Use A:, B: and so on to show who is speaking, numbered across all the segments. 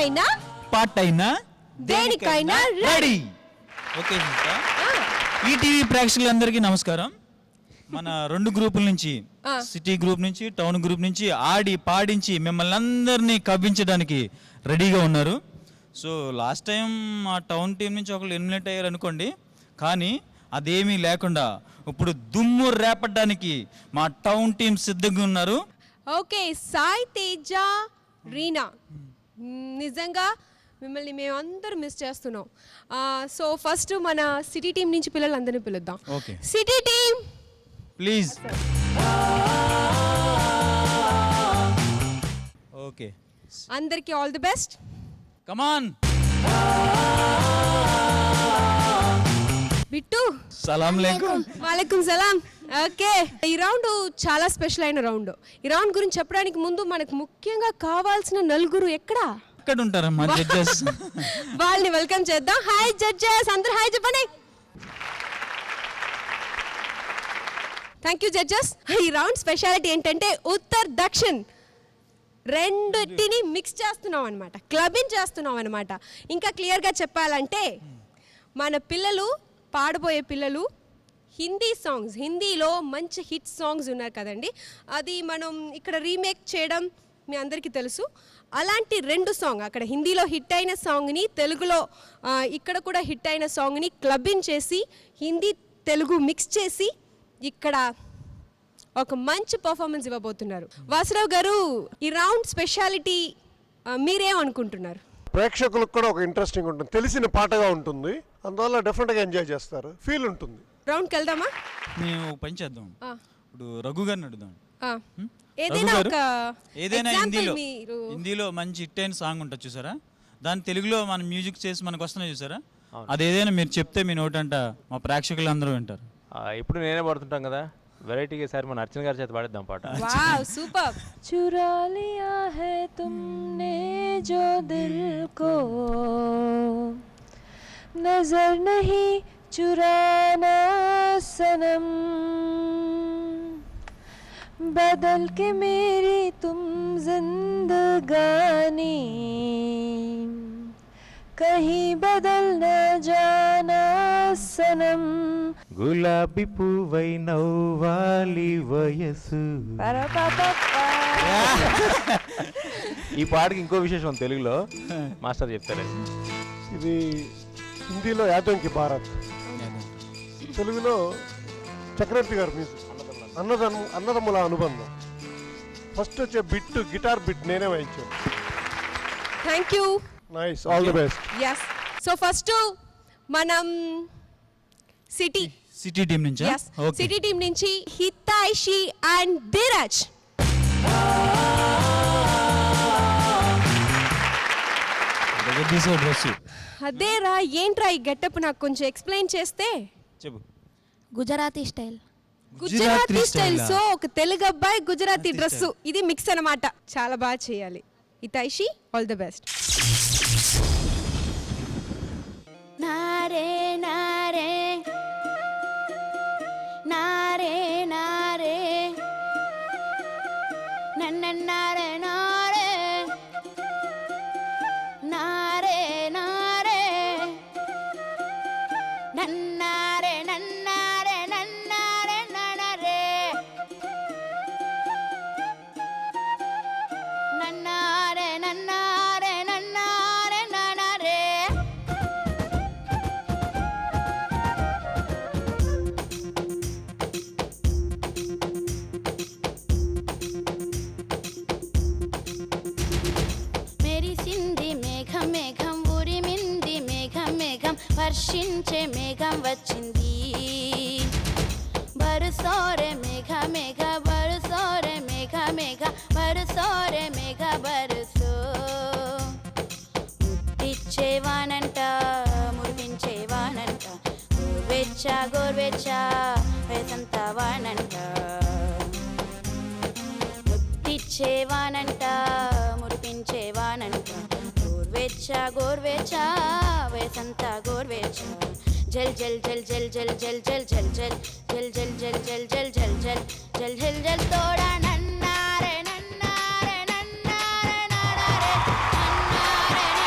A: ఆటైనా
B: పాటైనా
A: దేనికైనా ready.
B: Okay ETV ప్రేక్షకులందరికీ నమస్కారం. మన 2 గ్రూపుల నుంచి, సిటీ గ్రూప్ నుంచి, టౌన్ గ్రూప్ నుంచి ఆడి పాడించి మిమ్మల్ని అందరినీ కవ్వించడానికి రెడీగా ఉన్నారు. సో లాస్ట్ టైం మా టౌన్ టీం నుంచి ఒకళ్ళు ఎలిమినేట్ అయ్యారు అనుకోండి, కానీ అదేమీ లేకుండా ఇప్పుడు దుమ్ము రేపడానికి మా టౌన్ టీం సిద్ధంగా ఉన్నారు.
A: ఓకే సాయి తేజ రీనా, నిజంగా మిమ్మల్ని మేమందరూ మిస్ చేస్తున్నాం. సో ఫస్ట్ మన సిటీ టీం నుంచి పిల్లలందరినీ పిలుద్దాం.
B: Okay
A: city team
B: please. Okay
A: అందరికీ all the best.
B: Come on
A: Bittu.
B: సలాం లేకుం.
A: వాలేకుం సలాం. ఓకే, ఈ రౌండ్ చాలా స్పెషల్ అయిన రౌండ్. ఈ రౌండ్ గురించి చెప్పడానికి ముందు మనకు ముఖ్యంగా కావాల్సిన నలుగురు ఎక్కడ
B: ఉంటారమ్మా జడ్జెస్.
A: వాళ్ళని వెల్కమ్ చేద్దాం. హాయ్ జడ్జెస్, అందరూ హాయ్ చెప్పండి. Thank you judges. ఈ రౌండ్ స్పెషాలిటీ ఏంటంటే ఉత్తర్ దక్షిణ్ రెండింటిని మిక్స్ చేస్తున్నాం అనమాట, క్లబ్బింగ్ చేస్తున్నాం అనమాట. ఇంకా క్లియర్గా చెప్పాలంటే మన పిల్లలు పాడబోయే పిల్లలు హిందీ సాంగ్స్, హిందీలో మంచి హిట్ సాంగ్స్ ఉన్నారు కదండి, అది మనం ఇక్కడ రీమేక్ చేయడం మీ అందరికీ తెలుసు. అలాంటి 2 సాంగ్, అక్కడ హిందీలో హిట్ అయిన సాంగ్ని తెలుగులో ఇక్కడ కూడా హిట్ అయిన సాంగ్ని క్లబ్బింగ్ చేసి హిందీ తెలుగు మిక్స్ చేసి ఇక్కడ ఒక మంచి పర్ఫార్మెన్స్ ఇవ్వబోతున్నారు. వాసురావు గారు, ఈ రౌండ్ స్పెషాలిటీ మీరేమనుకుంటున్నారు?
C: ప్రేక్షకులకు కూడా ఒక ఇంట్రెస్టింగ్ ఉంటుంది, తెలిసిన పాటగా ఉంటుంది, అందువల్ల డెఫినెట్గా ఎంజాయ్ చేస్తారు, ఫీల్ ఉంటుంది.
A: రౌండ్కి వెళ్దామా?
B: మేము పని చేద్దాం. ఇప్పుడు రఘు గారిని అడుగుదాం.
A: ఏదైనా
B: హిందీలో మంచి హిట్ అయిన సాంగ్ ఉంటుంది చూసారా, దాన్ని తెలుగులో మనం మ్యూజిక్ చేసి మనకు వస్తున్నాయి చూసారా, అదేదైనా మీరు చెప్తే మీ నోటంట మా ప్రేక్షకులు అందరూ వింటారు.
D: ఇప్పుడు నేనే పడుతుంటాం కదా, వెరైటీగా సార్ మన అర్చన గారి చేత పాడిద్దాం పాట.
A: Wow super.
E: चुरा लिया है तुमने जो दिल को, नजर नहीं चुराना सनम, बदल के मेरी तुम जिंदगानी, कहीं बदल न जाना सनम.
D: గులాబీ పువ్వై నవ్వాలి వయసు. ఈ పాటకి ఇంకో విశేషం తెలుగులో మాస్టర్ చెప్తారు.
C: ఇది హిందీలో యాదంకి భారత్, తెలుగులో చక్రవర్తి గారు మ్యూజిక్, అన్నదమ్ముల అనుబంధం. ఫస్ట్ వచ్చే బిట్, గిటార్ బిట్ నేనే వాయించాను.
A: Thank you.
C: Nice, all the best.
A: Yes. So first మనం
B: సిటీ టీం నుంచి,
A: సిటీ టీం నుంచి హితైషి అండ్ ధీరజ్. అదేరా, ఏంట్రా ఈ గెటప్, నాకు కొంచెం ఎక్స్ప్లెయిన్ చేస్తే.
B: చెప్పు.
E: Gujarati style.
A: Gujarati style. So ఒక తెలుగు అబ్బాయి గుజరాతీ డ్రెస్, ఇది మిక్స్ అన్నమాట. చాలా బాగా చేయాలి. Hitaishi, all the best.
E: నారే నారే నారే నారే నన్నన్నారే నారే నారే నారే నన్నారే నన్నారే నన్నారే ననరే నన్నారే నన్నారే నన్నారే ననరే. వర్షించే మేఘం వచ్చింది, బరుసోరే మేఘ మేఘ బరుసోరే మేఘ మేఘ బరుసోరే మేఘ బరుసో. ముట్టిచ్చేవానంట మురిపించేవానంట, గోర్వెచ్చా గోర్వెచ్చా వేసంత వానంట. ముట్టిచ్చేవానంట మురిపించేవానంట, గోర్వెచ్చా గోర్వెచ్చా వేసంతా గోర్వెచ్చా. జల్ జల్ జల్ జల్ జల్ జల్ జల్ జల్ జల్ జల్ జల్ జల్ జల్ జల్ జల్ జల్ జల్ జల్ జల్ తోడా నన్నారే నన్నారే నన్నారే నన్నారే నన్నారే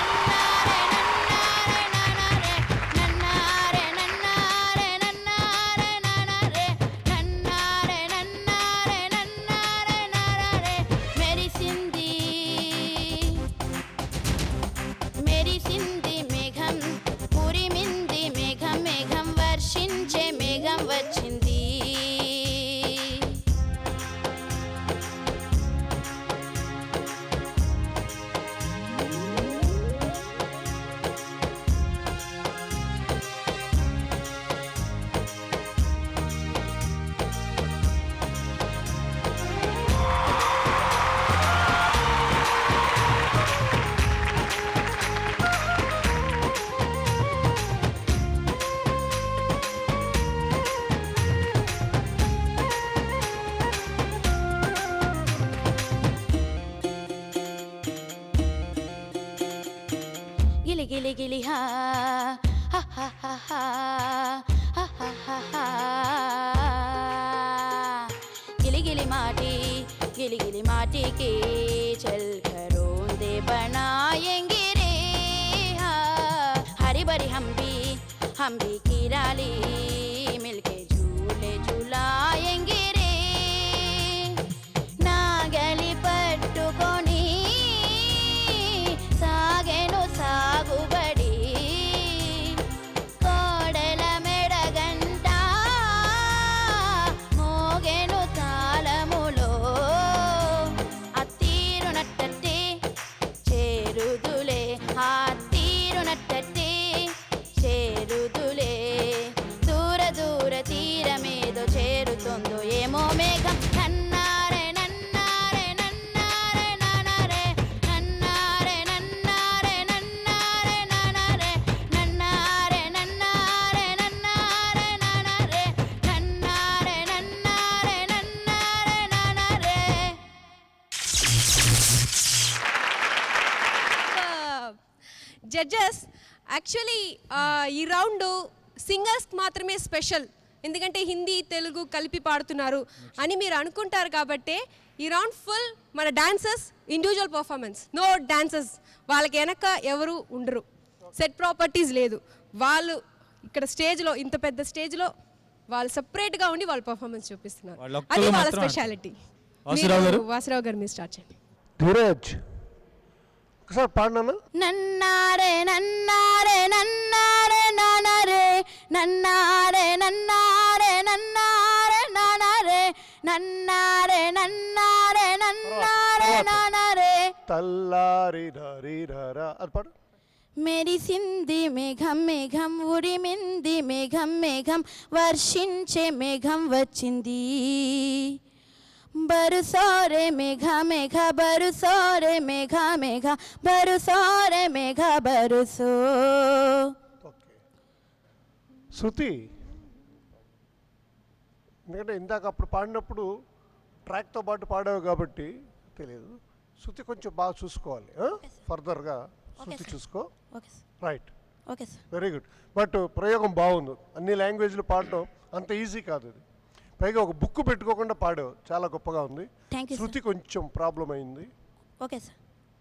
E: గిలి గిలి గిలి హా హా హా హా హా హా హా హా హా గిలి గిలి మాటి की चल घरों दे बनाएंगे रे हा हरी भरी हम भी किराली मिलके झूले झुलाएंगे रे नागली पट्टुकोनी सागेनु सागुबड़ी కోడల మెడగంట మోగెను తాళములో అత్తీరునట్టట్టే చేరుదులే అత్తీరునట్టట్టే చేరుదులే దూర దూర తీరమేదో చేరుతుందో ఏమో మేఘం నన్నారే నన్నారే నన్నారే నానారే నన్నారే నన్నారే నన్నారే నానారే నన్నారే నన్నారే నన్నారే నానారే నన్నారే నన్నారే నన్నారే నానారే
A: జడ్జెస్ యాక్చువల్లీ ఈ రౌండ్ సింగర్స్కి మాత్రమే స్పెషల్, ఎందుకంటే హిందీ తెలుగు కలిపి పాడుతున్నారు అని మీరు అనుకుంటారు కాబట్టి ఈ రౌండ్ ఫుల్ మన dancers individual performance, no dancers, వాళ్ళకి వెనక ఎవరు ఉండరు, సెట్ ప్రాపర్టీస్ లేదు, వాళ్ళు ఇక్కడ స్టేజ్లో ఇంత పెద్ద స్టేజ్లో వాళ్ళు సపరేట్గా ఉండి వాళ్ళు పర్ఫార్మెన్స్ చూపిస్తున్నారు,
B: వాళ్ళు
A: అది
B: ఒక్కరు
A: వాళ్ళ
B: మాత్రం
A: స్పెషాలిటీ.
B: వాసురావు గారు?
A: వాసురావు గారు మీరు స్టార్ట్ చేయండి.
C: ధీరజ్ ఒకసారి పాడినా
E: నన్నారే నన్నారే నన్నారే నానారే నన్నారే నన్నారే నన్నారే నానారే నన్నారే నన్నారే నన్నారే నానారే
C: తల్లారి డారి డారా అది పాడు.
E: మెరిసింది మేఘం మేఘం ఉరిమింది మేఘం మేఘం వర్షించే మేఘం వచ్చింది బరుసోరే మేఘ మేఘ బరుసోరే మేఘ మేఘ బరుసోరే మేఘ బరుసో.
C: ఓకే శృతి, ఎందుకంటే ఇందాక అప్పుడు పాడినప్పుడు ట్రాక్తో పాటు పాడావు కాబట్టి తెలియదు. శృతి కొంచెం బాగా చూసుకోవాలి, ఫర్దర్గా శృతి చూసుకో.
E: Okay sir,
C: right,
E: okay sir.
C: Very good. But ప్రయోగం బాగుంది, అన్ని లాంగ్వేజ్లు పాడటం అంత ఈజీ కాదు ఇది, పైగా ఒక బుక్ పెట్టుకోకుండా పాడావు, చాలా గొప్పగా ఉంది.
E: థ్యాంక్ యూ
C: శృతి కొంచెం ప్రాబ్లం అయింది.
E: Okay sir.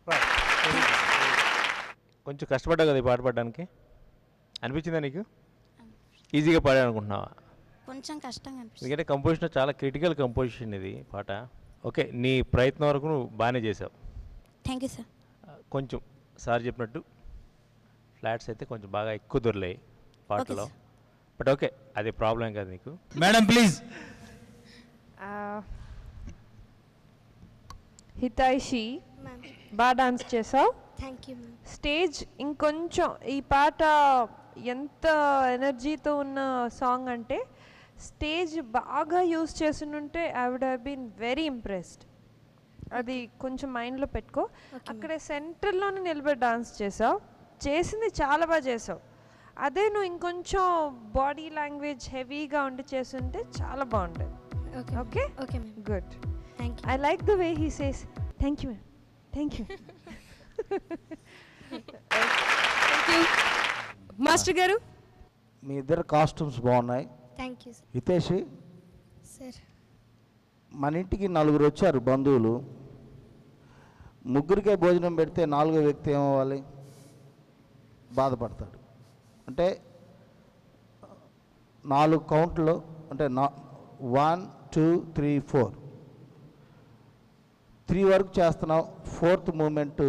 C: రైట్,
D: కొంచెం కష్టపడ్డావు కదా ఈ పాట పాడడానికి, అనిపించిందా నీకు? ఈజీగా పాడాను అనుకుంటున్నావా?
E: కొంచెం కష్టంగా అనిపిస్తుంది.
D: ఎందుకంటే కంపోజిషన్ చాలా క్రిటికల్ కంపోజిషన్ ఇది పాట. ఓకే, నీ ప్రయత్నం వరకు నువ్వు బాగానే చేసావు.
E: Thank you sir.
D: కొంచెం సార్ చెప్పినట్టు ఫ్లాట్స్ అయితే కొంచెం బాగా ఎక్కువ దొరికాయి పాటలో, బట్ ఓకే అది ప్రాబ్లం కాదు నీకు.
B: Madam please.
F: హితైషి బాగా డాన్స్ చేసావు.
E: Thank you ma'am.
F: స్టేజ్ ఇంకొంచెం, ఈ పాట ఎంత ఎనర్జీతో ఉన్న సాంగ్ అంటే స్టేజ్ బాగా యూస్ చేస్తుంటే I would have been very impressed. అది కొంచెం మైండ్లో పెట్టుకో. అక్కడే సెంటర్లోనే నిలబడి డాన్స్ చేసావు, చేసింది చాలా బాగా చేసావు. అదే నువ్వు ఇంకొంచెం బాడీ లాంగ్వేజ్ హెవీగా ఉండి చేస్తుంటే చాలా బాగుండేది. Okay
E: okay ma'am.
F: Good.
E: Thank you.
F: I like the way he says, thank you, ma'am. Thank you.
A: Thank you. Master గారు?
G: మీ ఇద్దరు కాస్ట్యూమ్స్ బాగున్నాయి.
E: Thank you sir.
G: Hiteshi,
E: sir
G: మన ఇంటికి 4 వచ్చారు బంధువులు, ముగ్గురికే భోజనం పెడితే 4వ వ్యక్తి ఏమవ్వాలి? బాధపడతాడు. అంటే 4 కౌంట్లో, అంటే 1 2 3 4 3 వరకు చేస్తున్నావు, 4th మూమెంట్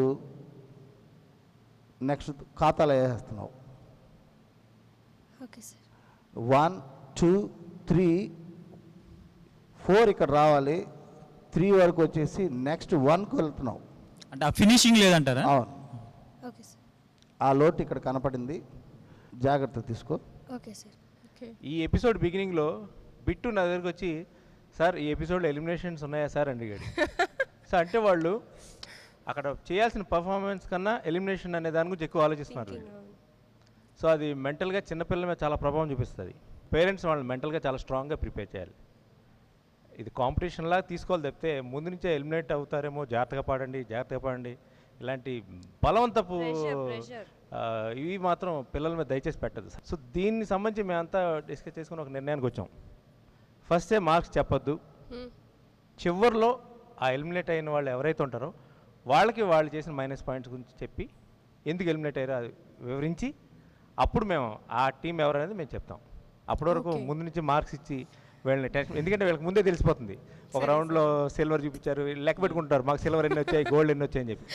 G: నెక్స్ట్ ఖాతాలో వేసేస్తున్నావు.
E: Okay sir.
G: 1 2 3 4 ఇక్కడ రావాలి, 3 వరకు వచ్చేసి నెక్స్ట్ 1కు వెళ్తున్నావు.
B: అంటే ఆ ఫినిషింగ్ లేదంటారా?
G: అవును,
E: ఓకే సార్.
G: ఆ లోటు ఇక్కడ కనపడింది, జాగ్రత్త తీసుకో.
E: Okay sir.
D: ఈ ఎపిసోడ్ బిగినింగ్లో బిట్టు నా దగ్గరికి వచ్చి, సార్ ఈ ఎపిసోడ్లో ఎలిమినేషన్స్ ఉన్నాయా సార్ అని అడిగాడు. సో అంటే వాళ్ళు అక్కడ చేయాల్సిన పర్ఫార్మెన్స్ కన్నా ఎలిమినేషన్ అనే దాని గురించి ఎక్కువ ఆలోచిస్తున్నారు వీళ్ళు. సో అది మెంటల్గా చిన్నపిల్లల మీద చాలా ప్రభావం చూపిస్తుంది. పేరెంట్స్ వాళ్ళు మెంటల్గా చాలా స్ట్రాంగ్గా ప్రిపేర్ చేయాలి. ఇది కాంపిటీషన్లా తీసుకోవాలి తప్పితే ముందు నుంచే ఎలిమినేట్ అవుతారేమో, జాగ్రత్తగా పాడండి జాగ్రత్తగా పాడండి, ఇలాంటి బలవంతపు ఇవి మాత్రం పిల్లల మీద దయచేసి పెట్టదు. సో దీన్ని సంబంధించి మేమంతా డిస్కస్ చేసుకుని ఒక నిర్ణయానికి వచ్చాం. ఫస్టే మార్క్స్ చెప్పొద్దు, చివరిలో ఆ ఎలిమినేట్ అయిన వాళ్ళు ఎవరైతే ఉంటారో వాళ్ళకి వాళ్ళు చేసిన మైనస్ పాయింట్స్ గురించి చెప్పి ఎందుకు ఎలిమినేట్ అయ్యారో అది వివరించి అప్పుడు మేము ఆ టీం ఎవరనేది మేము చెప్తాం. అప్పటి వరకు ముందు నుంచి మార్క్స్ ఇచ్చి వీళ్ళని టెన్షన్, ఎందుకంటే వీళ్ళకి ముందే తెలిసిపోతుంది. ఒక రౌండ్లో సిల్వర్ చూపించారు, లెక్క పెట్టుకుంటారు మాకు సిల్వర్ ఎన్ని వచ్చాయి, గోల్డ్ ఎన్ని వచ్చాయని చెప్పి.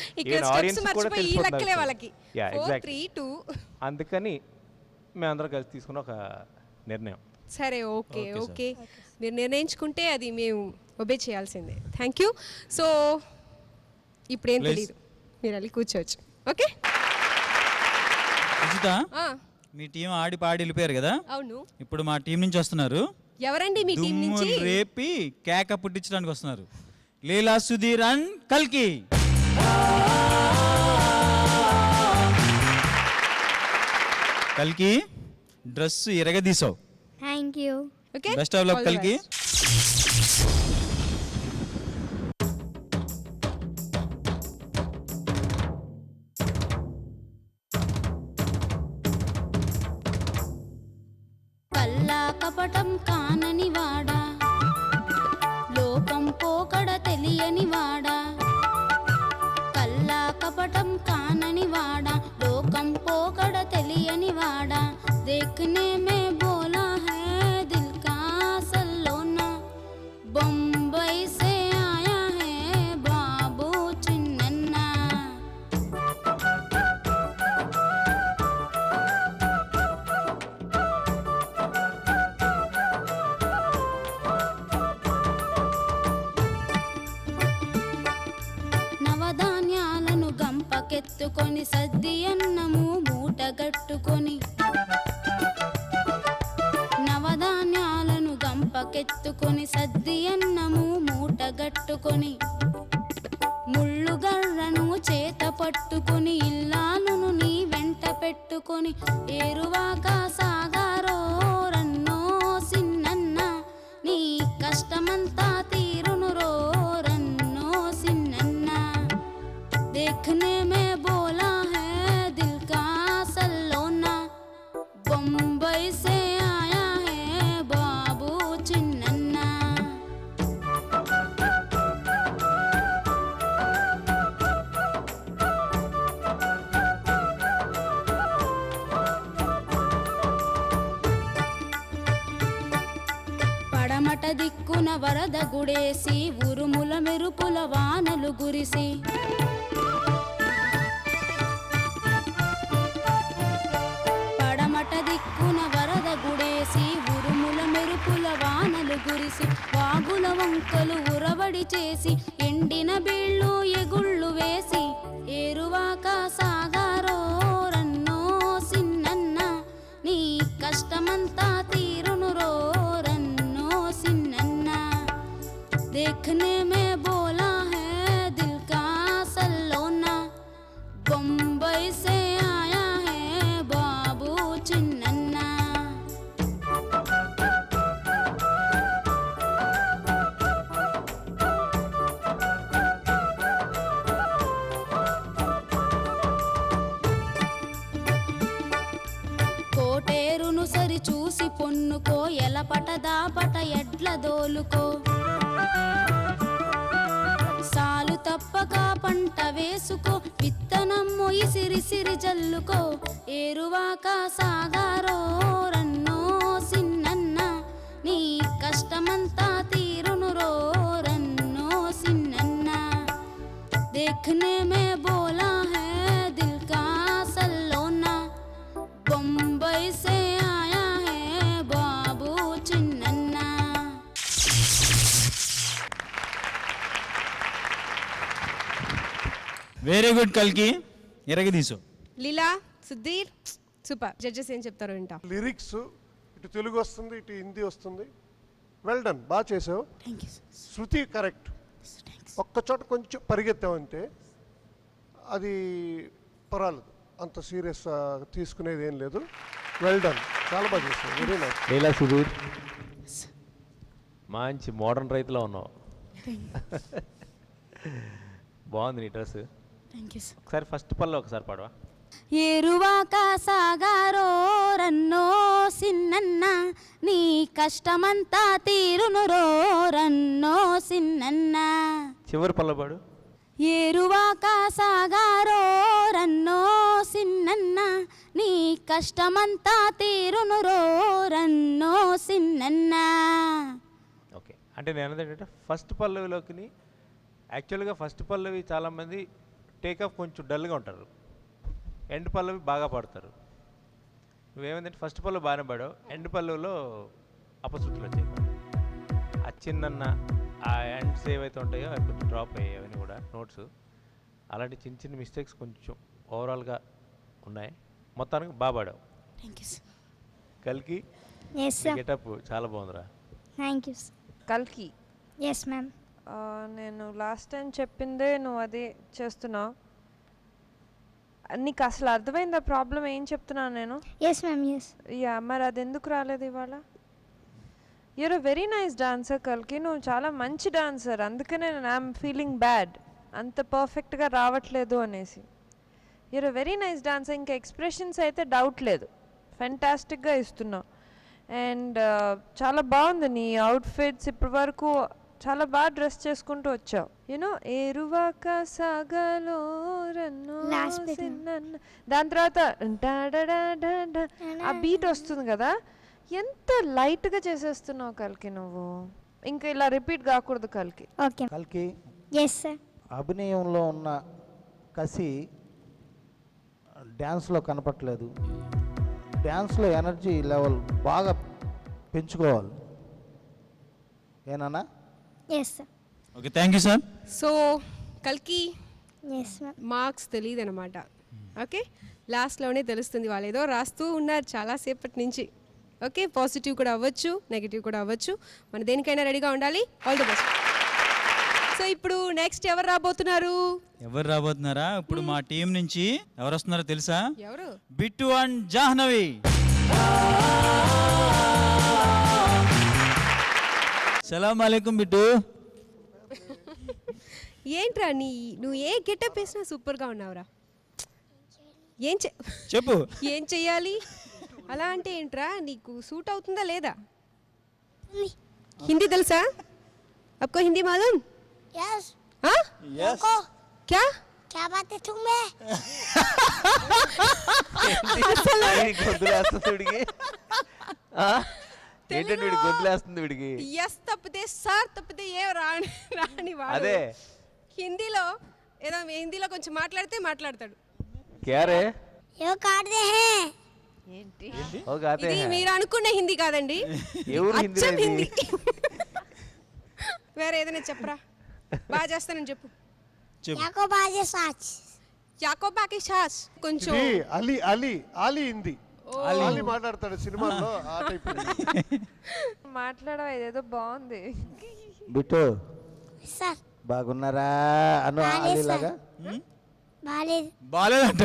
D: ఆడియన్స్ కూడా తెలిసిపోతుంది. ఎగ్జాక్ట్లీ. అందుకని మేమందరం కలిసి తీసుకున్న ఒక నిర్ణయం.
A: సరే, ఓకే ఓకే, మీరు నిర్ణయించుకుంటే అది మేము ఒబే చేయాల్సిందే. Thank you. సో ఇప్పుడేం తెలియదు, మీరు వెళ్ళి కూర్చోవచ్చు. ఓకే
B: సుజిత, మీ టీం ఆడి పాడి వెళ్ళిపోయారు కదా.
A: అవును.
B: ఇప్పుడు మా టీం నుంచి వస్తున్నారు.
A: ఎవరండి మీ టీం నుంచి?
B: రేపి కేక పుట్టించడానికి వస్తున్నారు. లీలా, సుధీర్ అండ్ కల్కి. కల్కి, డ్రెస్ ఎరగదీసావు.
E: Thank you.
A: Okay,
B: best of luck కల్కి.
E: కల్లా కపటం కానని వాడా, లోకం పోకడ తెలియని వాడా, కల్లా కపటం కానని వాడా, లోకం పోకడ తెలియని వాడా, देखने में बोला है दिल का सलोना, बम्बई से आया है बाबू चिन्नन्ना. నవధాన్యాలను గంపకెత్తుకొని సద్ది అన్నము మూటగట్టుకొని, నవధాన్యాలను గంపకెత్తుకొని సద్ది అన్నము మూటగట్టుకొని, ముళ్ళుగర్రను చేత పట్టుకొని ఇల్లాలను నీ వెంట పెట్టుకొని, ఏరువాక సాగారో రన్నో సిన్నన్న, నీ కష్టమంతా తీరును రో రన్నో సిన్నన్న. देखने में बोला है दिल का सलोना, बम्बई से आया है बाबू चिन्नन्ना. పడమట దిక్కున వరద గుడేసి ఉరుముల మెరుపుల వానలు గురిసి, పడమట దిక్కున వరద గుడేసి ఉరుముల మెరుపుల వానలు గురిసి, వాగుల వంకలు ఉరవడి చేసి ఎండిన బీళ్ళు ఎగుళ్ళు వేసి, ఏరువాక సాగారో రన్నో సిన్నన్న, నీ కష్టమంతా తీరును రో రన్నో సిన్నన్న. देखने में बोला है दिल का सलोना, बम्बई से आया है बाबू चिन्नन्ना. కోటేరును సరి చూసి పొన్నుకో, ఎలపట దాపట ఎడ్ల దోలుకో, సాలు తప్పక పంట వేసుకో, విత్తనమ్ము ఇసిరిసిరి జల్లుకో, ఏరువాక సాగారో రన్నో సిన్నన్న, నీ కష్టమంతా తీరును రో రన్నో సిన్నన్న. देखने में बोला है दिल का सलोना, बम्बई से आया है बाबू चिन्नन्ना.
B: వెరీ గుడ్ కల్కి, ఎరగదీసావు.
A: లీలా, సుధీర్, సూపర్. జడ్జెస్ ఏం చెప్తారో వింటాం.
C: లిరిక్స్ ఇటు తెలుగు వస్తుంది, ఇటు హిందీ వస్తుంది. వెల్ డన్, బాగా చేసావు. శృతి కరెక్ట్. ఒక్కచోట కొంచెం పరిగెత్తామంటే అది పర్వాలేదు, అంత సీరియస్ తీసుకునేది ఏం లేదు. వెల్ డన్, చాలా బాగా చేసావు. Very nice.
D: లీలా, సుధీర్, మంచి మోడర్న్ రైతులో ఉన్నావు. బాగుంది నీ డ్రెస్. ఒకసారి ఫస్ట్ పల్లో ఒకసారి పాడవా?
E: ఏరువాక సాగారో రన్నో సిన్నన్న నీ కష్టమంతా తీరును రో రన్నో సిన్నన్న.
D: చివరి పల్లపాడు.
E: ఏరువాక సాగారో రన్నో సిన్నన్న నీ కష్టమంతా తీరును రో రన్నో సిన్నన్న.
D: ఓకే, అంటే నేను ఏంటంటే ఫస్ట్ పల్లవిలోకి యాక్చువల్గా ఫస్ట్ పల్లవి చాలామంది టేకఫ్ కొంచెం డల్గా ఉంటారు, ఎండ్ పల్లవి బాగా పాడతారు. నువ్వేమైందంటే ఫస్ట్ పల్లవి బాగానే పాడావు, ఎండ్ పల్లవిలో అపశృతులు వచ్చాయి. ఆ చిన్న ఆ ఎండ్స్ ఏవైతే ఉంటాయో అవి కొంచెం డ్రాప్ అయ్యాయి, అవన్నీ కూడా నోట్స్. అలాంటి చిన్న చిన్న మిస్టేక్స్ కొంచెం ఓవరాల్గా ఉన్నాయి. మొత్తానికి బాగా పాడావు.
E: Thank you sir.
D: కల్కి
E: ఎస్ సార్.
D: గెటప్ చాలా బాగుందిరా.
E: Thank you sir.
F: కల్కి
E: ఎస్ మ్యామ్.
F: నేను లాస్ట్ టైం చెప్పిందే నువ్వు అదే చేస్తున్నావు. నీకు అసలు అర్థమైందా ప్రాబ్లం ఏం చెప్తున్నాను నేను?
E: Yes ma'am. ఎస్.
F: యా, మరి అది ఎందుకు రాలేదు ఇవాళ? You're a very nice dancer కల్కి, నువ్వు చాలా మంచి డాన్సర్. అందుకనే నేను ఐఎమ్ ఫీలింగ్ బ్యాడ్ అంత పర్ఫెక్ట్గా రావట్లేదు అనేసి. You're a very nice dancer. ఇంకా ఎక్స్ప్రెషన్స్ అయితే డౌట్ లేదు, ఫెంటాస్టిక్గా ఇస్తున్నావు. అండ్ చాలా బాగుంది నీ అవుట్ఫిట్స్. ఇప్పటి వరకు చాలా బాగా డ్రెస్ చేసుకుంటూ వచ్చావు. యూనో ఏరువాక సాగలో రన్నో సిన్నన్న, దాని తర్వాత ఆ బీట్ వస్తుంది కదా, ఎంత లైట్గా చేసేస్తున్నావు కల్కి నువ్వు. ఇంకా ఇలా రిపీట్ కాకూడదు కల్కి.
E: ఓకే.
G: కల్కి
E: ఎస్ సార్.
G: అభినయంలో ఉన్న కసి డ్యాన్స్లో కనపట్లేదు. డ్యాన్స్లో ఎనర్జీ లెవెల్ బాగా పెంచుకోవాలి, ఏనా?
E: Yes sir.
B: Okay, thank you sir.
A: So కల్కి
E: ఎస్ మ్యామ్.
A: మార్క్స్ తెలియదు అనమాట. ఓకే, లాస్ట్లోనే తెలుస్తుంది. వాళ్ళు ఏదో రాస్తూ ఉన్నారు చాలాసేపటి నుంచి. ఓకే, పాజిటివ్ కూడా అవ్వచ్చు, నెగిటివ్ కూడా అవ్వచ్చు. మన దేనికైనా రెడీగా ఉండాలి. All the best. సో ఇప్పుడు నెక్స్ట్ ఎవరు రాబోతున్నారు?
B: ఎవరు రాబోతున్నారా? ఇప్పుడు మా టీం నుంచి ఎవరు వస్తున్నారో తెలుసా?
A: ఎవరు?
B: Bit and Jahnavi. సలాం అలైకుం బిట్టు.
A: ఏంట్రా నువ్వు ఏ గెటప్ వేసినా సూపర్గా ఉన్నావురా.
B: చెప్పు.
A: ఏం చెయ్యాలి? అలా అంటే ఏంట్రా, నీకు సూట్ అవుతుందా లేదా? హిందీ తెలుసా? आपको हिंदी मालूम?
E: यस.
A: हाँ?
B: Yes.
A: क्या?
E: क्या बात है तुम्हें?
D: గొంతులేస్తుంది వీడికి. ఏంటంటే వీడికి గొంతులేస్తుంది వీడికి.
A: ఎస్ తప్పితే సార్ తప్పితే ఏ రాని వాడు
D: అదే
A: హిందీలో ఏదో హిందీలో కొంచెం మాట్లాడతాడు.
D: క్యారే
E: यो काट दे हैं.
F: ఏంటి?
D: ఓ గాతే
A: ఇది మీరు అనుకునే హిందీ కాదండి,
D: ఎవరు
A: అచ్చం
D: హిందీ?
A: హిందీ. వేరే ఏదైనా చెప్పరా, బాగా చేస్తానని చెప్పు.
E: याको बाजे साच.
A: యాకోబాకి షాస్ కొంచెం
C: ఇది అలీ అలీ ఆలీ హిందీ. అలీ మాట్లాడతాడు సినిమాల్లో ఆ టైప్.
F: మాట్లాడవా, ఇదేదో బాగుంది.
G: బిట్టు
E: सर
G: బాగున్నారా అను అలీలాగా.
E: बालेद.
B: బాలేదంట.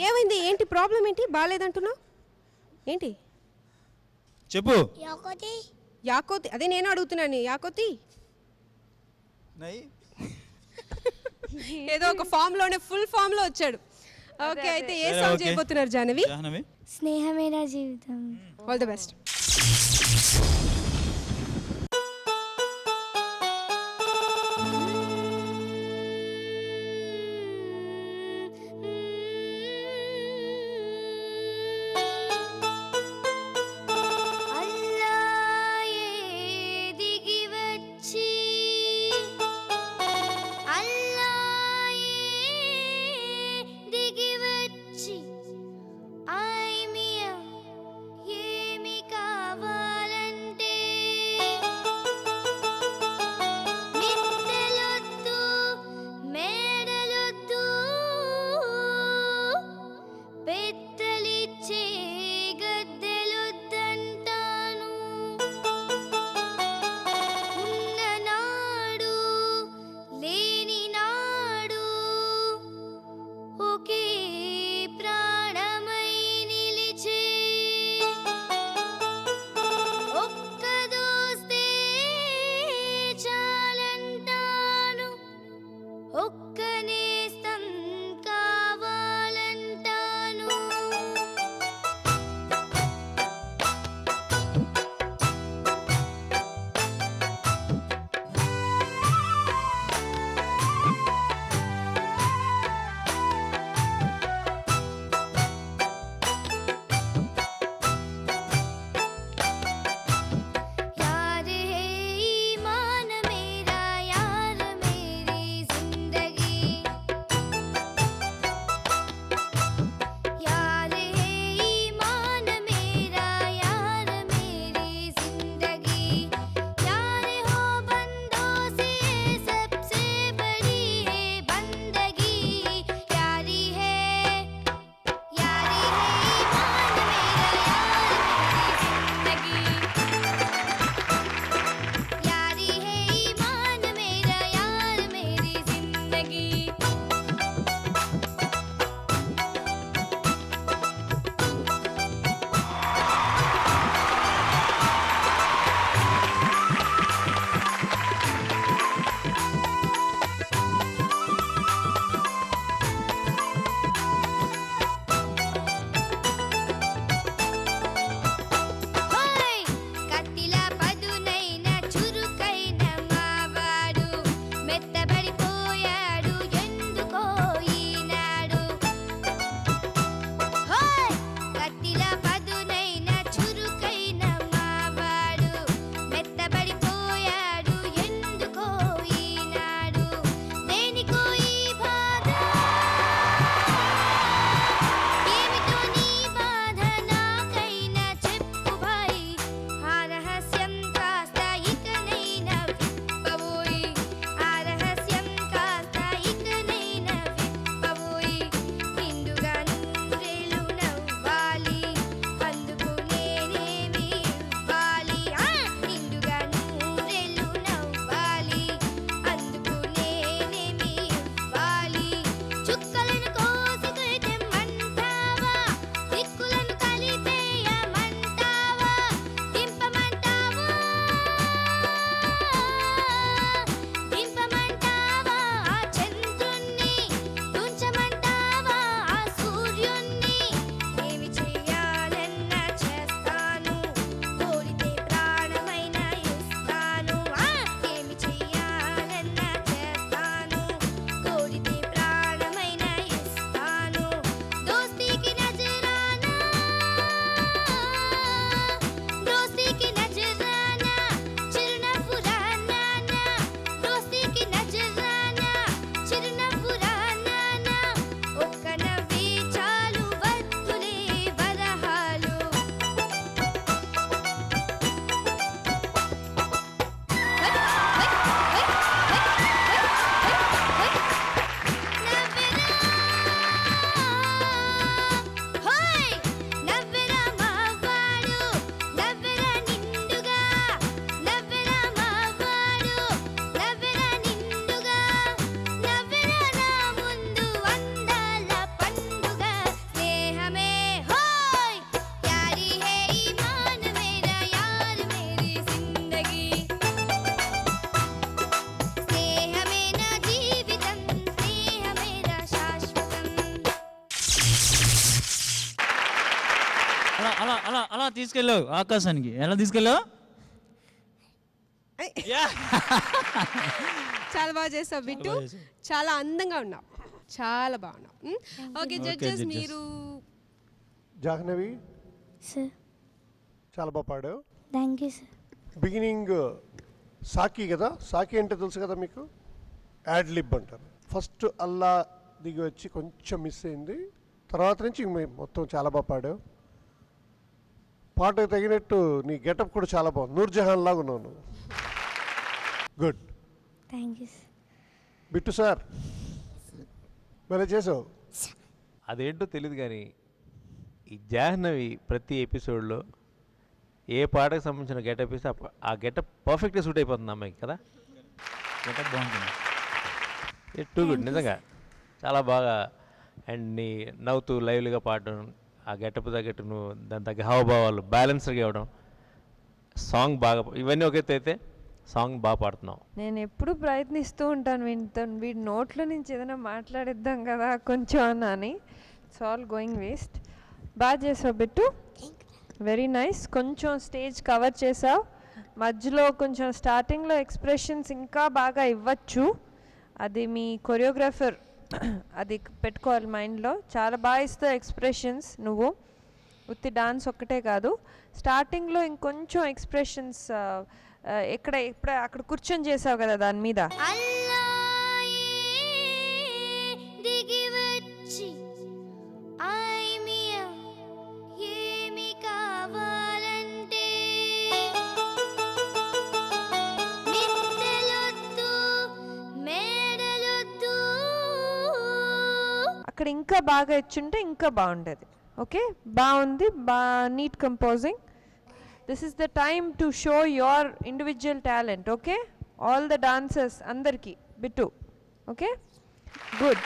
A: ఏమైంది? ఏంటి ప్రాబ్లం? ఏంటి బాగాలేదంటున్నావు? ఏంటి?
B: చెప్పు.
E: योकोती.
A: యాకోతి, అదే నేను అడుగుతున్నాను. యాకోతి ఏదో ఒక ఫామ్ లోనే ఫుల్ ఫామ్ లో వచ్చాడు. ఓకే, అయితే ఏ
B: సరే,
A: సాంగ్
B: ఓకే.
A: చేయబోతున్నారు జాహ్నవి?
B: జాహ్నవి.
E: स्नेह मेरा जीवितम.
A: All the best.
E: ఏమి కావాలంటే
B: అలా అలా తీసుకెళ్ళావు ఆకాశానికి. ఎలా తీసుకెళ్ళావు?
A: చాలా బాగా చేసావు బిట్టు, చాలా అందంగా ఉన్నావు, చాలా బాగున్నావు. ఓకే జడ్జెస్, మీరు
C: జాహ్నవి
E: సార్
C: చాలా బాగా పాడావు.
E: Thank you sir.
C: బిగినింగ్ సాకి కదా, సాకి అంటే తెలుసు కదా మీకు, యాడ్ లిబ్ అంటారు. ఫస్ట్ అల్లా దిగి వచ్చి కొంచెం మిస్ అయింది, తర్వాత నుంచి మొత్తం చాలా బాగా పాడావు. పాటకు తగినట్టు నీ గెటప్ కూడా చాలా బాగుంది, నూర్జహాన్ లాగా ఉన్నావు నువ్వు. Good.
E: Thank you sir.
C: Bittu sir మరి చేసావు.
D: అదేంటో తెలియదు కానీ ఈ జాహ్నవి ప్రతి ఎపిసోడ్లో ఏ పాటకు సంబంధించిన గెటప్ ఇస్తే ఆ గెటప్ పర్ఫెక్ట్గా సూట్ అయిపోతుంది అమ్మాయికి కదా.
B: గెటప్ బాగుంటుంది.
D: టూ గుడ్ నిజంగా చాలా బాగా. అండ్ నీ నవ్వుతూ లైవ్లీగా పాడడం, ఆ గెటప్ తగ్గట్టు నువ్వు దాని తగ్గ హావభావాలు బ్యాలెన్స్గా ఇవ్వడం, సాంగ్ బాగా, ఇవన్నీ ఒక ఎత్తు అయితే సాంగ్ బాగా పాడుతున్నావు.
F: నేను ఎప్పుడు ప్రయత్నిస్తూ ఉంటాను వీడి నోట్లో నుంచి ఏదైనా మాట్లాడిద్దాం కదా కొంచెం అని. It's all going waste. బాగా చేసావు బిట్టు, వెరీ నైస్. కొంచెం స్టేజ్ కవర్ చేసావు, మధ్యలో కొంచెం స్టార్టింగ్లో ఎక్స్ప్రెషన్స్ ఇంకా బాగా ఇవ్వచ్చు. అది మీ కొరియోగ్రాఫర్ అది పెట్టుకోవాలి మైండ్లో. చాలా బాగా ఇస్తావు ఎక్స్ప్రెషన్స్ నువ్వు, ఉత్తి డాన్స్ ఒక్కటే కాదు. స్టార్టింగ్లో ఇంకొంచెం ఎక్స్ప్రెషన్స్ ఎప్పుడు అక్కడ కూర్చొని చేసావు కదా దాని మీద.
E: దిగి వచ్చి ఏమి కావాలంటే మేడలొద్దు.
F: అక్కడ ఇంకా బాగా ఇచ్చుంటే ఇంకా బాగుండేది. ఓకే, బాగుంది, neat composing. This is the time to show your individual talent, okay? All the dancers, andarki, bittu, okay? Good.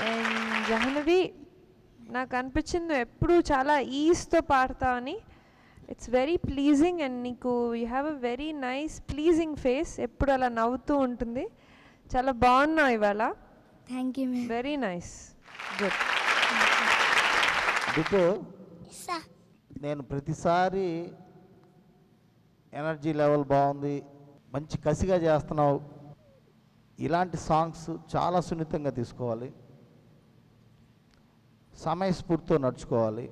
F: And Jahanavi, నాకు అనిపించింది ఎప్పుడు చాలా ఈజ్తో పాడతావని. ఇట్స్ వెరీ ప్లీజింగ్ అండ్ నీకు you have a very nice pleasing face, ఎప్పుడు అలా నవ్వుతూ ఉంటుంది. చాలా బాగున్నావు ఇవాళ.
E: Thank you ma'am.
F: Very nice, good.
G: Bittu, నేను ప్రతిసారి ఎనర్జీ లెవెల్ బాగుంది, మంచి కసిగా చేస్తున్నావు. ఇలాంటి సాంగ్స్ చాలా సున్నితంగా తీసుకోవాలి, సమయస్ఫూర్తితో నడుచుకోవాలి.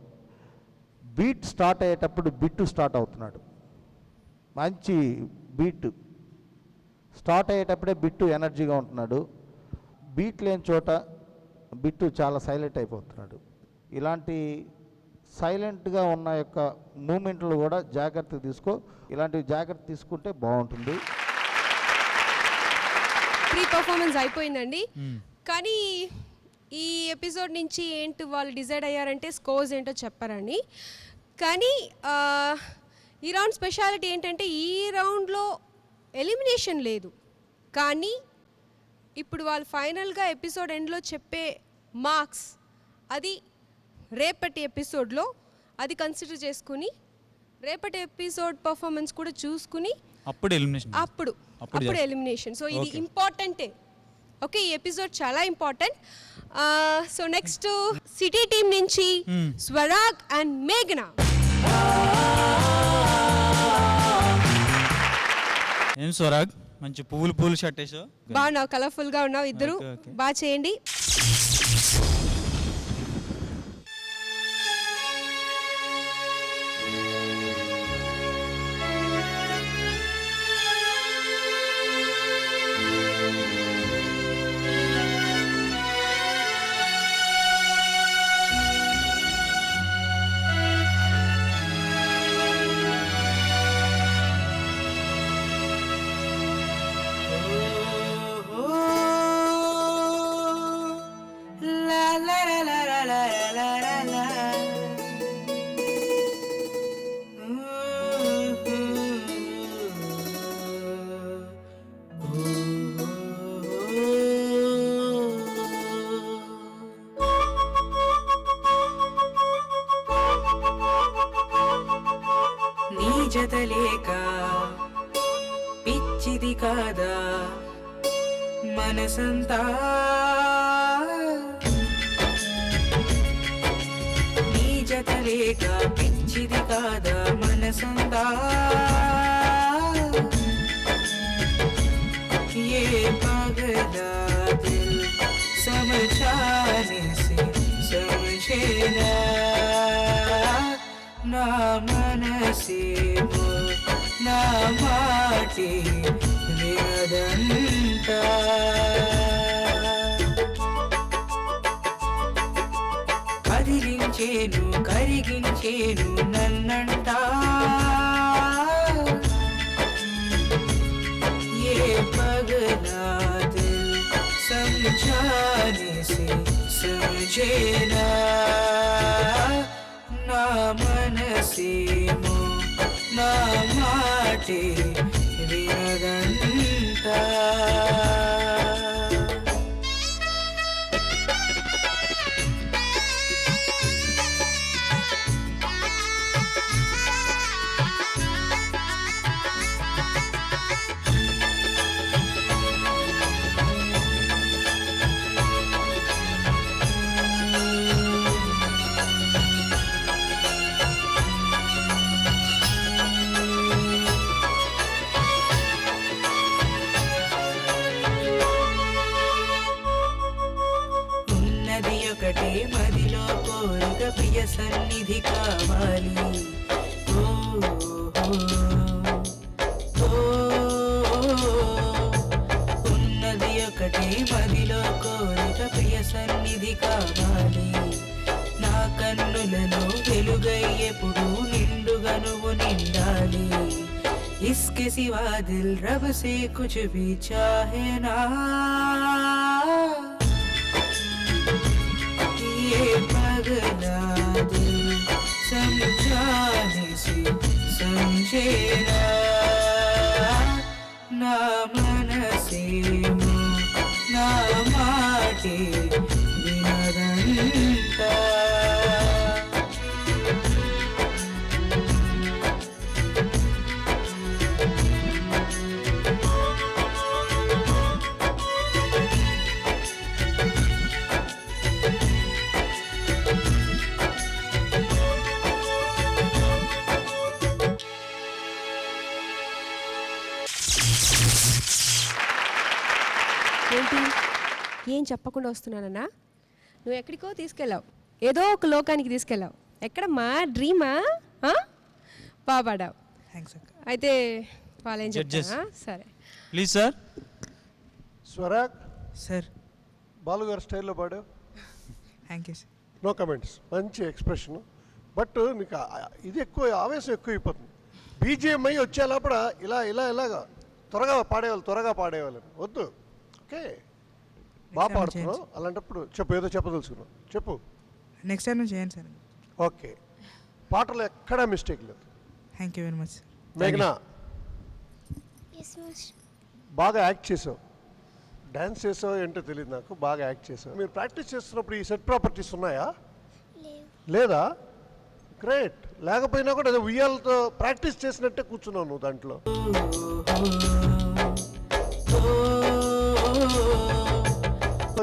G: బీట్ స్టార్ట్ అయ్యేటప్పుడు బిట్టు స్టార్ట్ అవుతున్నాడు, మంచి బీట్ స్టార్ట్ అయ్యేటప్పుడే బిట్టు ఎనర్జీగా ఉంటున్నాడు. బీట్ లేని చోట బిట్టు చాలా సైలెంట్ అయిపోతున్నాడు. ఇలాంటి సైలెంట్గా ఉన్న యొక్క మూమెంట్లు కూడా జాగ్రత్త తీసుకో. ఇలాంటివి జాగ్రత్త తీసుకుంటే బాగుంటుంది.
A: ప్రీ పర్ఫార్మెన్స్ అయిపోయిందండి, కానీ ఈ ఎపిసోడ్ నుంచి ఏంటి వాళ్ళు డిసైడ్ అయ్యారంటే స్కోర్స్ ఏంటో చెప్పారండి. కానీ ఈ రౌండ్ స్పెషాలిటీ ఏంటంటే ఈ రౌండ్లో ఎలిమినేషన్ లేదు, కానీ ఇప్పుడు వాళ్ళు ఫైనల్గా ఎపిసోడ్ ఎండ్లో చెప్పే మార్క్స్ అది రేపటి ఎపిసోడ్లో అది కన్సిడర్ చేసుకుని రేపటి ఎపిసోడ్ పర్ఫార్మెన్స్ కూడా చూసుకుని
B: అప్పుడు ఎలిమినేషన్.
A: అప్పుడు ఎలిమినేషన్. సో ఇది ఇంపార్టెంటే. ఓకే, ఈ ఎపిసోడ్ చాలా important. So next city team నుంచి స్వరాగ్ అండ్ మేఘనా.
B: ఏం స్వరాగ్, మంచి పువ్వులు షర్ట్ వేసావు,
A: బాగున్నావు, కలర్ఫుల్గా ఉన్నావు, ఇద్దరు బాగా చేయండి.
H: జతలేక పిచ్చిది కాదా మనసంతా, నీ జతలేక పిచ్చిది కాదా కాదా మనసందా ये पागला दिल समझाने से समझे ना मनसेमो ना माटी विनదంతా కదిలించేను కరిగించేను నన్నంటా ये पगला दिल समझाने से समझे ना मनसेमो ना माटे विनదంతా ఒకటే మదిలో కోరిక ప్రియ సన్నిధి కావాలి ఓ ఉన్నది ఒకటే మదిలో కోరిక ప్రియ సన్నిధి కావాలి నా కన్నులలో వెలుగై ఎప్పుడు నిండుగా నువ్వు నిండాలి इसके सिवा दिल रब से कुछ भी चाहे ना ये पगला दिल समझाने से समझे ना मनसेमो ना माटे विनదంతా
A: ఏంటి ఏం చెప్పకుండా వస్తున్నానన్నా నువ్వు ఎక్కడికో తీసుకెళ్ళావు ఏదో ఒక లోకానికి తీసుకెళ్ళావు ఎక్కడమ్మా డ్రీమా బాబాడావు అయితే వాళ్ళేం చెప్తారా సరే
B: please sir
C: Swarag
H: sir
C: Balu గారు స్టైల్లో పాడావు
H: thank you sir
C: no comments మంచి ఎక్స్ప్రెషన్ బట్ నీకు ఇది ఎక్కువ ఆవేశం ఎక్కువ అయిపోతుంది బీజిఎం అయ్యి వచ్చే లోపల ఇలాగా త్వరగా పాడేవాళ్ళు వద్దు ఓకే బాగా పాడుతున్నావు అలాంటప్పుడు చెప్పు ఏదో చెప్పదలుచుకున్నావు చెప్పు
H: నెక్స్ట్ టైం చేయండి సార్
C: ఓకే పాటలు ఎక్కడా మిస్టేక్ లేదు
H: థ్యాంక్ యూ వెరీ మచ్
C: మేఘనా బాగా యాక్ట్ చేసావు డ్యాన్స్ చేసావు ఏంటో తెలియదు నాకు బాగా యాక్ట్ చేసావు మీరు ప్రాక్టీస్ చేస్తున్నప్పుడు ఈ సెట్ ప్రాపర్టీస్ ఉన్నాయా లేదా గ్రేట్ లేకపోయినా కూడా అదే ఉయ్యాలతో ప్రాక్టీస్ చేసినట్టే కూర్చున్నావు నువ్వు దాంట్లో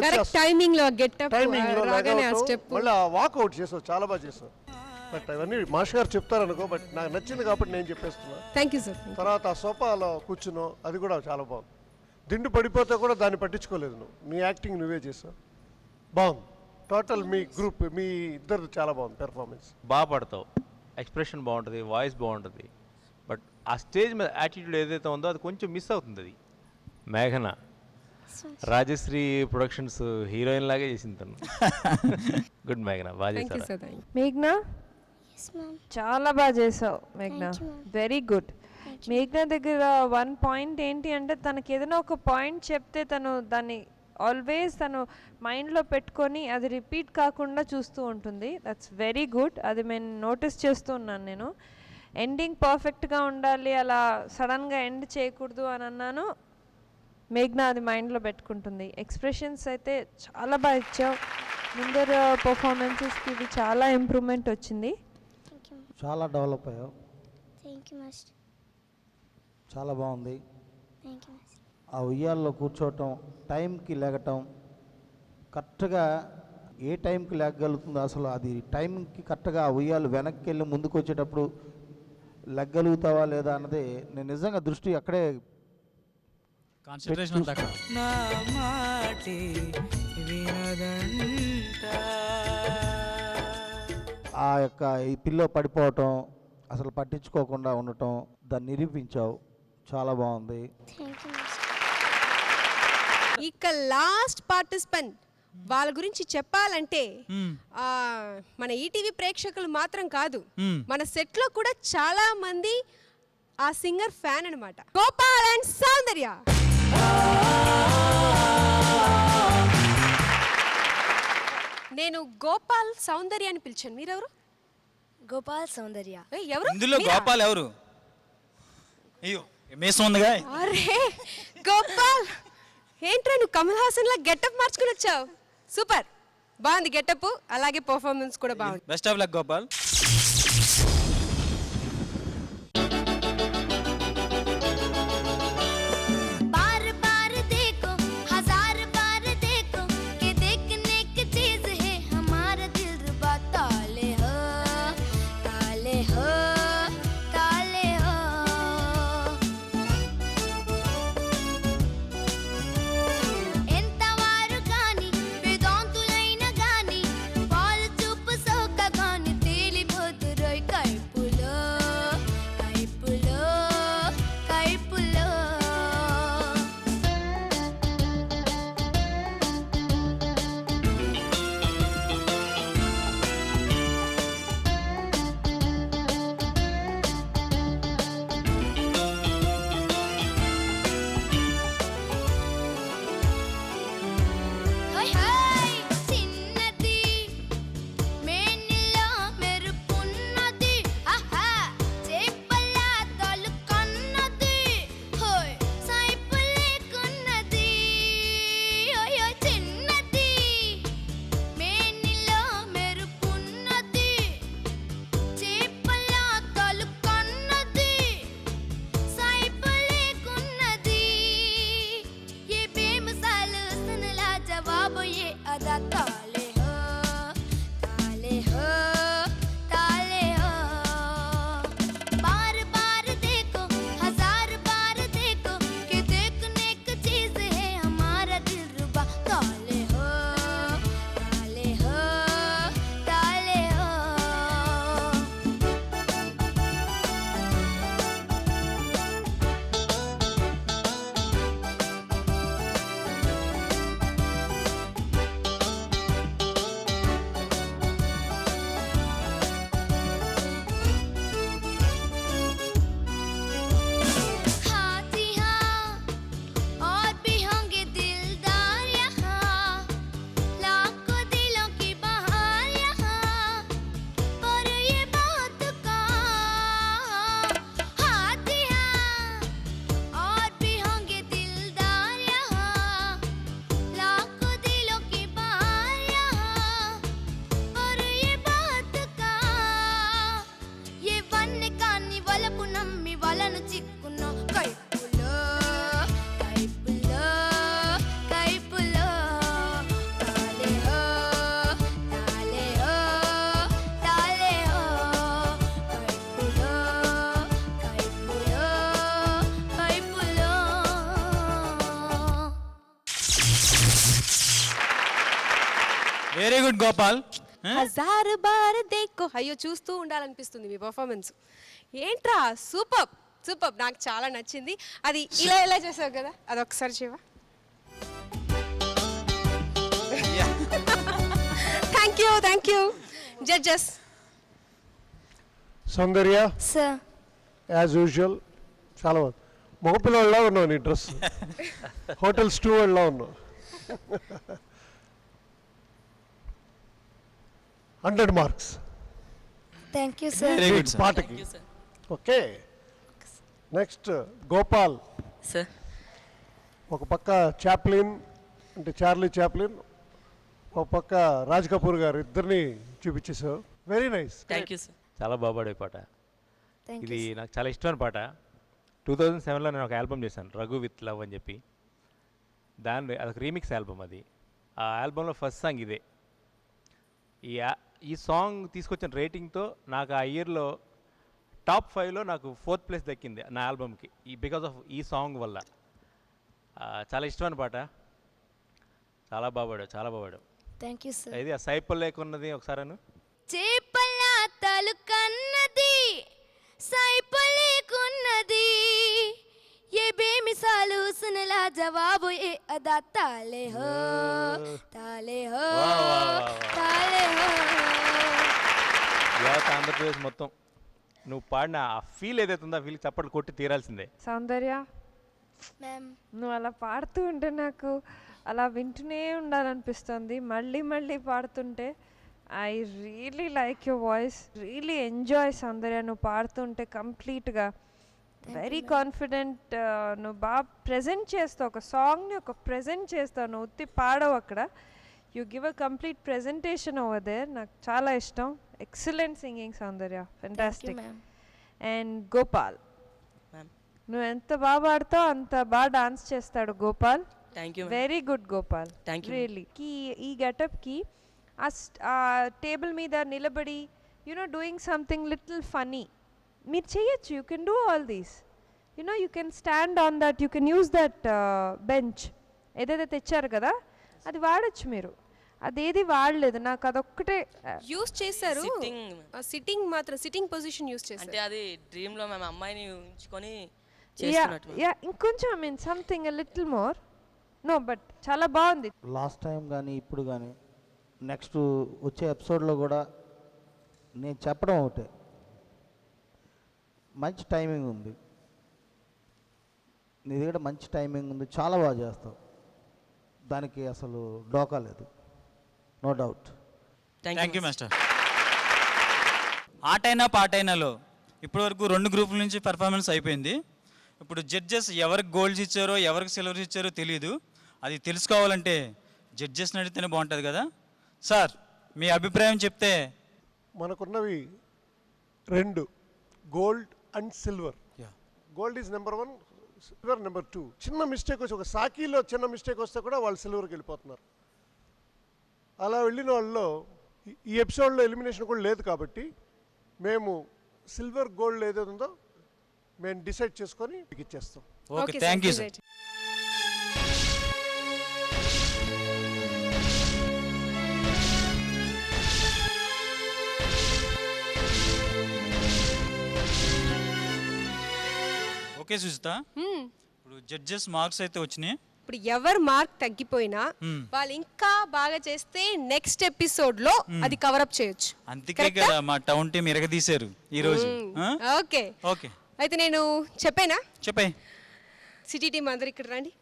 A: కరెక్ట్ టైమింగ్ లో గెటప్ రాగానే ఆ స్టెప్
C: మళ్ళీ వాక్అవుట్ చేసావు చాలా బాగా చేసావు బట్ అవన్నీ మాస్ గారు చెప్తారనుకో బట్ నాకు నచ్చింది కాబట్టి నేను చెప్పేస్తున్నా
A: థ్యాంక్ యూ సార్
C: తర్వాత ఆ సోఫాలో కూర్చున్నావు అది కూడా చాలా బాగుంది దిండు పడిపోతే కూడా దాన్ని పట్టించుకోలేదు నువ్వు నీ యాక్టింగ్ నువ్వే చేసావు బాగుంది టోటల్ మీ గ్రూప్ మీ ఇద్దరు చాలా బాగుంది పెర్ఫార్మెన్స్
D: బాగా పడతావు ఎక్స్ప్రెషన్ బాగుంటుంది వాయిస్ బాగుంటుంది బట్ ఆ స్టేజ్ మీద యాటిట్యూడ్ ఏదైతే ఉందో అది కొంచెం మిస్ అవుతుంది అది మేఘన రాజశ్రీ ప్రొడక్షన్స్ హీరోయిన్ లాగే చేసింది తను గుడ్ మేఘన బాగా చేశారు
F: మేఘ్నా చాలా బాగా చేసావు మేఘ్నా వెరీ గుడ్ మేఘ్నా దగ్గర వన్ పాయింట్ ఏంటి అంటే తనకి ఏదైనా ఒక పాయింట్ చెప్తే తను దాన్ని ఆల్వేస్ తను మైండ్లో పెట్టుకొని అది రిపీట్ కాకుండా చూస్తూ ఉంటుంది దట్స్ వెరీ గుడ్ అది నేను నోటీస్ చేస్తూ ఉన్నాను నేను ఎండింగ్ పర్ఫెక్ట్గా ఉండాలి అలా సడన్గా ఎండ్ చేయకూడదు అని అన్నాను మేఘ్నా అది మైండ్లో పెట్టుకుంటుంది ఎక్స్ప్రెషన్స్ అయితే చాలా బాగా ఇచ్చావు ముందర పర్ఫార్మెన్సెస్కి ఇది చాలా ఇంప్రూవ్మెంట్ వచ్చింది
G: చాలా డెవలప్ అయ్యావు
E: థ్యాంక్ యూ మాస్టర్
G: చాలా బాగుంది
E: థ్యాంక్ యూ మాస్టర్
G: ఆ ఉయ్యాల్లో కూర్చోవటం టైంకి లెగటం కరెక్ట్గా ఏ టైంకి లెగ్గలుగుతుందో అసలు అది టైంకి కరెక్ట్గా ఉయ్యాలు వెనక్కి వెళ్ళి ముందుకు వచ్చేటప్పుడు లెగ్గలుగుతావా లేదా అన్నది నేను నిజంగా దృష్టి అక్కడే
B: కాన్సన్ట్రేషన్ అంతా అక్కడ.
H: నా మాటే వినదంట.
G: ఆ యొక్క ఈ పిల్లో పడిపోవటం అసలు పట్టించుకోకుండా ఉండటం దాన్ని నిరూపించావు, చాలా బాగుంది.
A: ఇక లాస్ట్ పార్టిసిపెంట్ వాళ్ళ గురించి చెప్పాలంటే ఆ, మన ఈటీవీ ప్రేక్షకులు మాత్రం కాదు, మన సెట్ లో కూడా చాలా మంది ఆ సింగర్ ఫ్యాన్ అన్నమాట. గోపాల్ అండ్ సౌందర్య. నేను గోపాల్ సౌందర్య అని పిలిచాను, మీరెవరు?
E: గోపాల్ సౌందర్య.
A: ఏయ్, ఎవరు?
B: ఇందులో
A: మీరా?
B: గోపాల్ ఎవరు? అయ్యో మీసం ఉందిగా.
A: అరే గోపాల్, ఏంట్రా నువ్వు కమల్ హాసన్ లా గెటప్ మార్చుకుని వచ్చావు. సూపర్, బాగుంది గెటప్, అలాగే పర్ఫార్మెన్స్ కూడా బాగుంది.
B: Best of luck Gopal.
E: बार बार देखो, हजार बार देखो, कि देखने की चीज है हमारा दिलरुबा। ताले हो, ताले हो, ताले हो। ఎంతవారు గాని వేదాంతులైన గాని వాళ్ళు చూపు సోకగాని తేలిపోతురోయ్ కైపులో, కైపులో, కైపులో. హై హై చిన్నది మేనిలో మెరుపున్నది, ఆహా చేపల తలుకన్నది, హోయ్ సైపులేకున్నది. హోయ్ హోయ్ చిన్నది మేనిలో మెరుపున్నది, చేపల తలుకన్నది, సైపులేకున్నది. ये बेमिसाल सुन ला जवाब ये अदा। ताले हो, ताले हो, ताले हो। बार बार देखो, हजार बार देखो, कि देखने की चीज है हमारा दिलरुबा। ताले हो, ताले हो, ताले हो। हाँ जी हाँ, और भी होंगे दिलदार यहाँ, लाखों दिलों की बहार यहाँ, पर ये बात का। हाँ जी हाँ, और भी होंगे दिलदार यहाँ, लाखों दिलों की बहार यहाँ, पर ये बात का। ये వన్నె కాని వలపు నమ్మి వలను చిక్కున్న కైపులో, కైపులో, కైపులో. తాలే హో, తాలే హో, తాలే హో. కైపులో, కైపులో, కైపులో.
B: Very good Gopal.
A: హజార్ బార్ దేకో. అయ్యో చూస్తూ ఉండాలనిపిస్తుంది మీ పర్ఫార్మెన్స్. ఏంట్రా సూపర్ సూపర్, నాకు చాలా నచ్చింది. అది ఇలా ఇలా చేసావు కదా, అది ఒకసారి చేవా. Thank you judges.
C: Soundarya
E: sir
C: as usual చాలా బాగుంది. మగపిల్లలా ఉన్నావు నీ డ్రెస్, హోటల్ స్టూవర్డ్లా ఉన్నావు. 100 marks
E: thank you sir.
B: Very good sir.
C: పాటకి. Okay, next Gopal.
I: సార్
C: ఒక పక్క చాప్లిన్ అంటే చార్లీ చాప్లిన్, ఒక పక్క రాజ్ కపూర్ గారు, ఇద్దరిని చూపించేసావు. Very nice.
I: Thank you sir.
D: చాలా బాగా పాడే పాట.
E: థ్యాంక్
D: ఇది
E: యూ.
D: నాకు చాలా ఇష్టమైన పాట. 2007లో నేను ఒక ఆల్బమ్ చేశాను, రఘు విత్ లవ్ అని చెప్పి. దాని అదొక రీమిక్స్ ఆల్బమ్ అది. ఆ ఆల్బంలో ఫస్ట్ సాంగ్ ఇదే. ఈ సాంగ్ తీసుకొచ్చిన రేటింగ్తో నాకు ఆ ఇయర్లో టాప్ 5లో నాకు 4th ప్లేస్ దక్కింది నా ఆల్బమ్కి బికాస్ ఆఫ్ ఈ సాంగ్ వల్ల. చాలా ఇష్టమైన పాట, చాలా బాగా పాడాడు.
E: Thank you sir.
D: ఇది ఆ సైపల్ లేకున్నది ఒకసారి
E: చేపల తలుకన్నది సైపలేకున్నది ఏ బేమిసాలు సునలా జవాబు ఏ అదా తాలే హో తాలే హో తాలే హో.
D: యావత్ ఆంధ్రప్రదేశ్ మొత్తం నువ్వు పాడిన ఆ ఫీల్ ఏదైతే ఉందో ఆ ఫీల్ చప్పట్లు కొట్టి తీరాల్సిందే.
F: సౌందర్య,
E: మ్యామ్
F: నువ్వు అలా పాడుతూ ఉంటే నాకు అలా వింటూనే ఉండాలనిపిస్తుంది. మళ్ళీ మళ్ళీ పాడుతుంటే I really like your voice, really enjoy Soundarya. నువ్వు పాడుతుంటే కంప్లీట్గా వెరీ కాన్ఫిడెంట్. నువ్వు బాగా ప్రజెంట్ చేస్తావు, ఒక సాంగ్ని ఒక ప్రజెంట్ చేస్తావు, నువ్వు ఉత్తి పాడవు అక్కడ. You give a complete presentation over there. నాకు చాలా ఇష్టం. Excellent singing Soundarya, fantastic. And Gopal, నువ్వు ఎంత బాగా పాడతావు అంత బాగా డాన్స్ చేస్తాడు Gopal. Very good Gopal, really. ఈ గెటప్కి ఆ టేబుల్ మీద నిలబడి డూయింగ్ సంథింగ్ లిటిల్ ఫనీ మీరు చేయొచ్చు. You can do all these. You can stand on that, you can use that bench ఏదైతే తెచ్చారు కదా అది వాడచ్చు. మీరు అదేది వాడలేదు, నాకు అదొక్కటే
A: యూస్ చేశారు. సిట్టింగ్ మాత్రం, సిట్టింగ్ పొజిషన్ యూస్ చేశారు.
I: అంటే అది డ్రీమ్ లో మేము అమ్మాయిని ఉంచుకొని
F: ఇంకొంచెం I mean something little more. No but చాలా బాగుంది.
G: లాస్ట్ టైం కానీ ఇప్పుడు కానీ నెక్స్ట్ వచ్చే ఎపిసోడ్లో కూడా నేను చెప్పడం ఒకటే, మంచి టైమింగ్ ఉంది నీ దగ్గర, మంచి టైమింగ్ ఉంది, చాలా బాగా చేస్తావు, దానికి అసలు డోకా లేదు, no doubt.
B: Thank you master. ఆటైనా పాటైనాలో ఇప్పటివరకు 2 గ్రూపుల నుంచి పెర్ఫార్మెన్స్ అయిపోయింది. ఇప్పుడు జడ్జెస్ ఎవరికి గోల్డ్స్ ఇచ్చారో ఎవరికి సిల్వర్స్ ఇచ్చారో తెలియదు. అది తెలుసుకోవాలంటే జడ్జెస్ని అడిగితేనే బాగుంటుంది కదా. సార్ మీ అభిప్రాయం చెప్తే.
C: మనకున్నవి 2, gold and silver. Gold is number 1, silver number 2. చిన్న మిస్టేక్ వచ్చి, ఒక సాకీలో చిన్న మిస్టేక్ వస్తే కూడా వాళ్ళు సిల్వర్కి వెళ్ళిపోతున్నారు. అలా వెళ్ళిన వాళ్ళలో ఈ ఎపిసోడ్లో ఎలిమినేషన్ కూడా లేదు కాబట్టి మేము సిల్వర్ గోల్డ్ ఏదైతే ఉందో మేము డిసైడ్ చేసుకొని మీకు ఇచ్చేస్తాం.
B: Okay, thank you sir. Okay Sujitha, ఇప్పుడు జడ్జెస్ మార్క్స్ అయితే వచ్చినాయి.
A: ఇప్పుడు ఎవరు మార్క్ తగ్గిపోయినా వాళ్ళు ఇంకా బాగా చేస్తే నెక్స్ట్ ఎపిసోడ్ లో అది కవర్ అప్ చేయొచ్చు.
B: అందుకే కదా మా టౌన్ టీం ఎరగదీశారు ఈ రోజు.
A: ఓకే
B: ఓకే,
A: అయితే నేను చెప్పేనా?
B: చెప్పే.
A: సిటీ టీం అందరు ఇక్కడ రండి.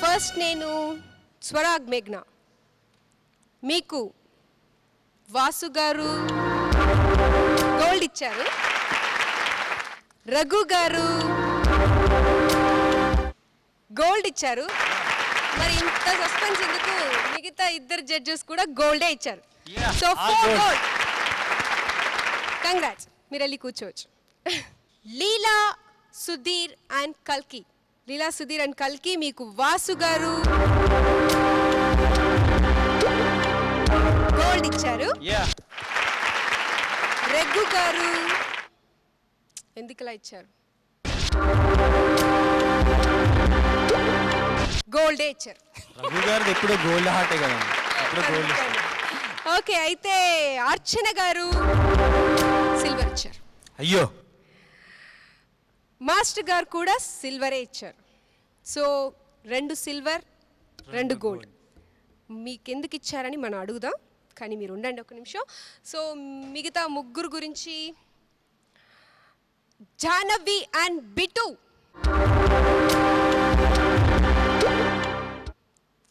A: ఫస్ట్ నేను స్వరాగ్ మేఘ్నా, మీకు వాసు గారు గోల్డ్ ఇచ్చారు, రఘు గారు గోల్డ్ ఇచ్చారు. మరి ఇంత సస్పెన్స్ ఎందుకు? మిగతా 2 జడ్జెస్ కూడా గోల్డే ఇచ్చారు. So 4 gold. కంగ్రాట్స్, మీరు వెళ్ళి కూర్చోవచ్చు. లీలా, సుధీర్ అండ్ కల్కి. లీలా, సుధీర్ అండ్ కల్కి మీకు వాసు గారు గోల్డ్ ఇచ్చారు. రఘు గారు ఎందుకులా ఇచ్చారు? గోల్డే ఇచ్చారు.
B: రఘు గారు ఎప్పుడు గోల్డ్ హార్టే కదా, ఎప్పుడు గోల్డ్.
A: ఓకే, అయితే అర్చన గారు సిల్వర్ ఇచ్చారు.
B: అయ్యో,
A: మాస్టర్ గారు కూడా సిల్వరే ఇచ్చారు. So 2 silver 2 gold. మీకు ఎందుకు ఇచ్చారని మనం అడుగుదాం, కానీ మీరు ఉండండి ఒక నిమిషం. సో మిగతా 3 గురించి, జాహ్నవి అండ్ బిటు,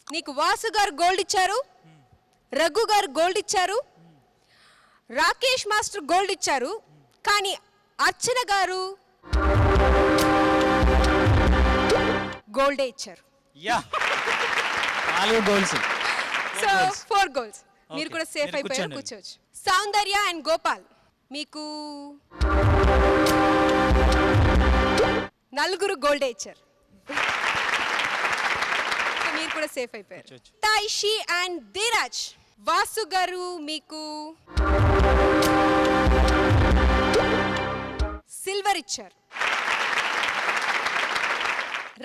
A: నీకు వాసు గారు గోల్డ్ ఇచ్చారు, రఘు గారు గోల్డ్ ఇచ్చారు, రాకేష్ మాస్టర్ గోల్డ్ ఇచ్చారు, కానీ అర్చన గారు గోల్డే ఇచ్చారు.
B: Yeah, 4 goals.
A: So 4 goals. మీరు కూడా సేఫ్ అయిపోయారు, కూర్చోవచ్చు. సౌందర్య అండ్ గోపాల్ మీకు 4 గోల్డ్ ఇచ్చారు. సో మీరు కూడా సేఫ్ అయిపోయారు. తైషి అండ్ ధీరజ్, వాసు గారు మీకు సిల్వర్ ఇచ్చారు.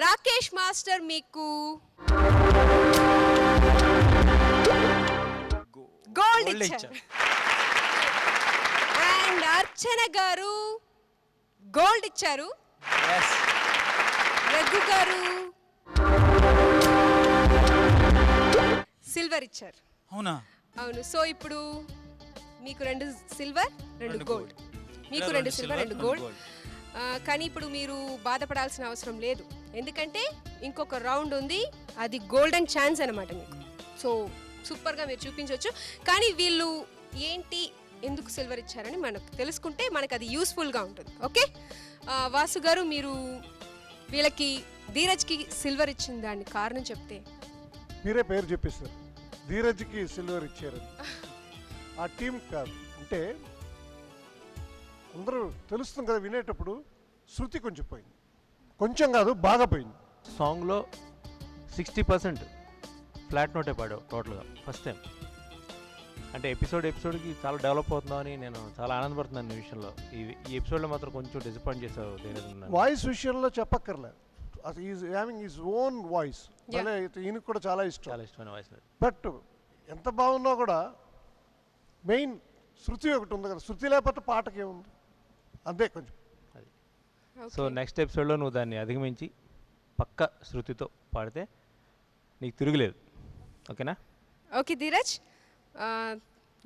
A: రాకేష్ మాస్టర్ మీకు గోల్డ్ ఇచ్చారు. అండ్ అర్చన గారు గోల్డ్ ఇచ్చారు. రఘు గారు సిల్వర్ ఇచ్చారు.
B: అవునా?
A: అవును. సో ఇప్పుడు మీకు 2 సిల్వర్ 2 గోల్డ్, మీకు 2 సిల్వర్ 2 గోల్డ్. కానీ ఇప్పుడు మీరు బాధపడాల్సిన అవసరం లేదు, ఎందుకంటే ఇంకొక రౌండ్ ఉంది, అది గోల్డెన్ ఛాన్స్ అనమాట మీకు. సో సూపర్గా మీరు చూపించవచ్చు. కానీ వీళ్ళు ఏంటి ఎందుకు సిల్వర్ ఇచ్చారని మనకు తెలుసుకుంటే మనకు అది యూస్ఫుల్గా ఉంటుంది. ఓకే వాసు గారు, మీరు వీళ్ళకి ధీరజ్కి సిల్వర్ ఇచ్చిన దాన్ని కారణం చెప్తే.
C: మీరే పేరు చెప్పేస్తారు, ధీరజ్కి సిల్వర్ ఇచ్చారు. ఆ టీం కాదు అంటే అందరూ తెలుస్తుంది కదా వినేటప్పుడు. శృతి కొంచెం పోయింది, కొంచెం కాదు బాగా పోయింది.
D: సాంగ్లో 60% ఫ్లాట్ నోటే పాడావు టోటల్గా ఫస్ట్ టైం. అంటే ఎపిసోడ్కి చాలా డెవలప్ అవుతుందని నేను చాలా ఆనందపడుతున్నాను ఈ విషయంలో. ఈ ఎపిసోడ్లో మాత్రం కొంచెం డిసప్పాయింట్ చేసావు.
C: వాయిస్ విషయంలో చెప్పక్కర్లే, is having his own voice. ఈయనకు కూడా చాలా ఇష్టమైన
D: వాయిస్.
C: బట్ ఎంత బాగున్నా కూడా మెయిన్ శృతి ఒకటి ఉంది కదా, శృతి లేకపోతే పాటకి ఏముంది, అంతే కొంచెం
D: అది. సో నెక్స్ట్ ఎపిసోడ్లో నువ్వు దాన్ని అధిగమించి పక్క శృతితో పాడితే నీకు తిరుగులేదు. ఓకేనా?
A: ఓకే ధీరజ్,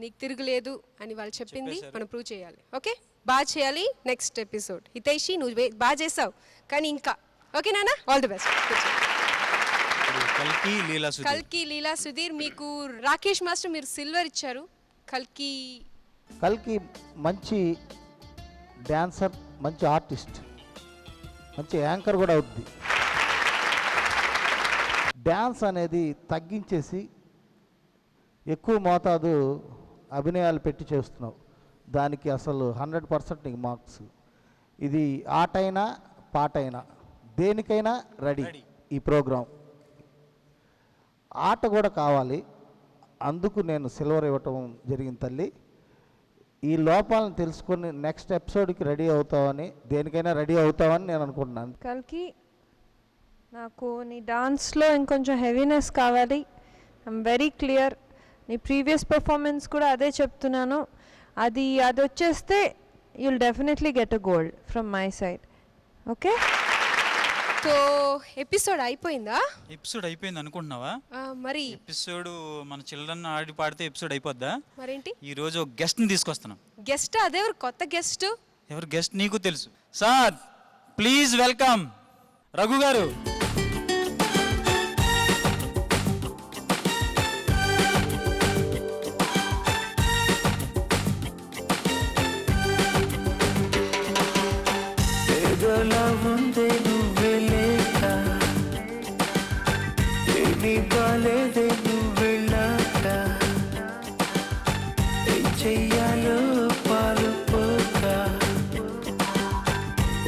A: నీకు తిరుగులేదు అని వాళ్ళు చెప్పింది మనం ప్రూవ్ చేయాలి. ఓకే, బాగా చేయాలి నెక్స్ట్ ఎపిసోడ్. హితైషి నువ్వు బాగా చేసావు, కానీ ఇంకా ఓకే నాన్న, ఆల్ ది బెస్ట్. కల్కి లీలా సుధీర్, మీకు రాకేష్ మాస్టర్ మీరు సిల్వర్ ఇచ్చారు.
G: కల్కి మంచి డ్యాన్సర్, మంచి ఆర్టిస్ట్, మంచి యాంకర్ కూడా అవుద్ది. డ్యాన్స్ అనేది తగ్గించేసి ఎక్కువ మోతాదు అభినయాలు పెట్టి చేస్తున్నావు, దానికి అసలు 100% నీకు మార్క్స్. ఇది ఆటైనా పాటైనా దేనికైనా రెడీ ఈ ప్రోగ్రాం. ఆట కూడా కావాలి, అందుకు నేను సిల్వర్ ఇవ్వటం జరిగింది తల్లి. ఈ లోపాలను తెలుసుకొని నెక్స్ట్ ఎపిసోడ్కి రెడీ అవుతావని, దేనికైనా రెడీ అవుతావని నేను అనుకుంటున్నాను.
F: కల్కి, నాకు నీ డాన్స్లో ఇంకొంచెం హెవీనెస్ కావాలి. ఐఎమ్ వెరీ క్లియర్, నీ ప్రీవియస్ పర్ఫార్మెన్స్ కూడా అదే చెప్తున్నాను. అది వచ్చేస్తే you will definitely get a gold from my side. Okay,
A: so episode అయిపోయిందా?
B: ఎపిసోడ్ అయిపోయింది అనుకుంటున్నావా?
A: మరి
B: ఎపిసోడ్ మన చిల్డ్రన్ ఆడి పాడితే ఎపిసోడ్ అయిపోద్దా?
A: మరేంటి,
B: ఈ రోజు ఒక గెస్ట్ ని తీసుకొస్తున్నాం.
A: గెస్ట్? అదేవరు కొత్త గెస్ట్?
B: ఎవరు గెస్ట్ నీకు తెలుసు. సార్ ప్లీజ్ వెల్కమ్ రఘు గారు.
H: బాలేదే నువ్వు వెళ్ళాక, ఏం చెయ్యాలో పాలు పోక,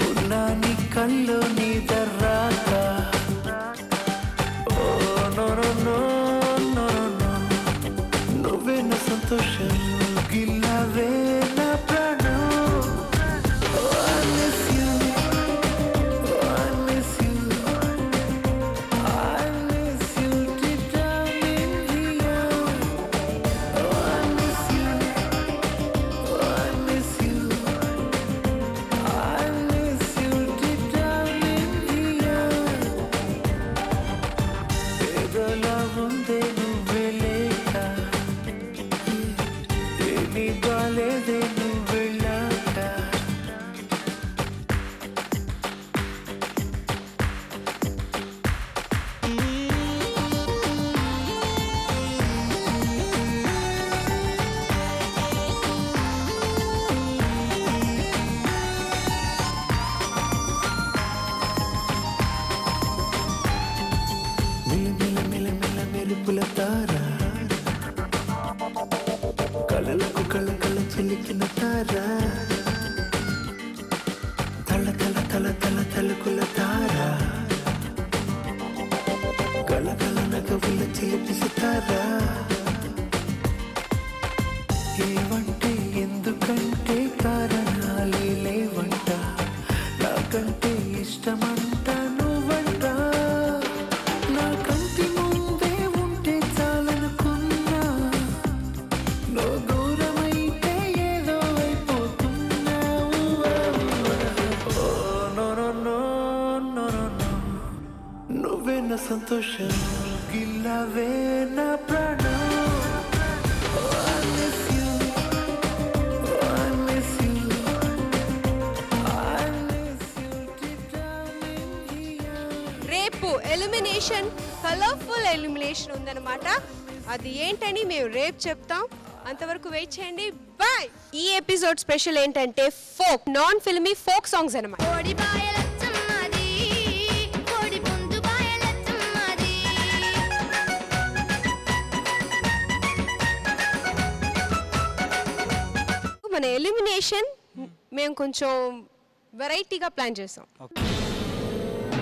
H: ఉన్నా నీ కళ్ళు నీ దర్రాక. Oh no no no no no, నువ్వే నా సంతోషం, గిల్లవే నా ప్రాణం. I miss you, I miss you, I miss you. Did I
J: గలగల నగవుల చిలిపి సితారా ఏవంటే ఎందుకంటే కారణాలే లేవంట నాకంటే ఇష్టమంట నువ్వంట నా కంటి ముందే ఉంటే చాలనుకున్నా నువ్వు దూరమైతే ఏదో అయిపోతున్నావు oh no no no no no నువ్వే నా సంతోషం గిల్లవే నా ప్రాణం
A: రేపు ఎలిమినేషన్ కలర్ఫుల్ ఎలిమినేషన్ ఉందన్నమాట. అది ఏంటని మేము రేపు చెప్తాం. అంతవరకు వెయిట్ చేయండి. బాయ్. ఈ ఎపిసోడ్ స్పెషల్ ఏంటంటే folk non filmy folk songs అన్నమాట. మన ఎలిమినేషన్ మేము కొంచెం వెరైటీగా ప్లాన్ చేసాం.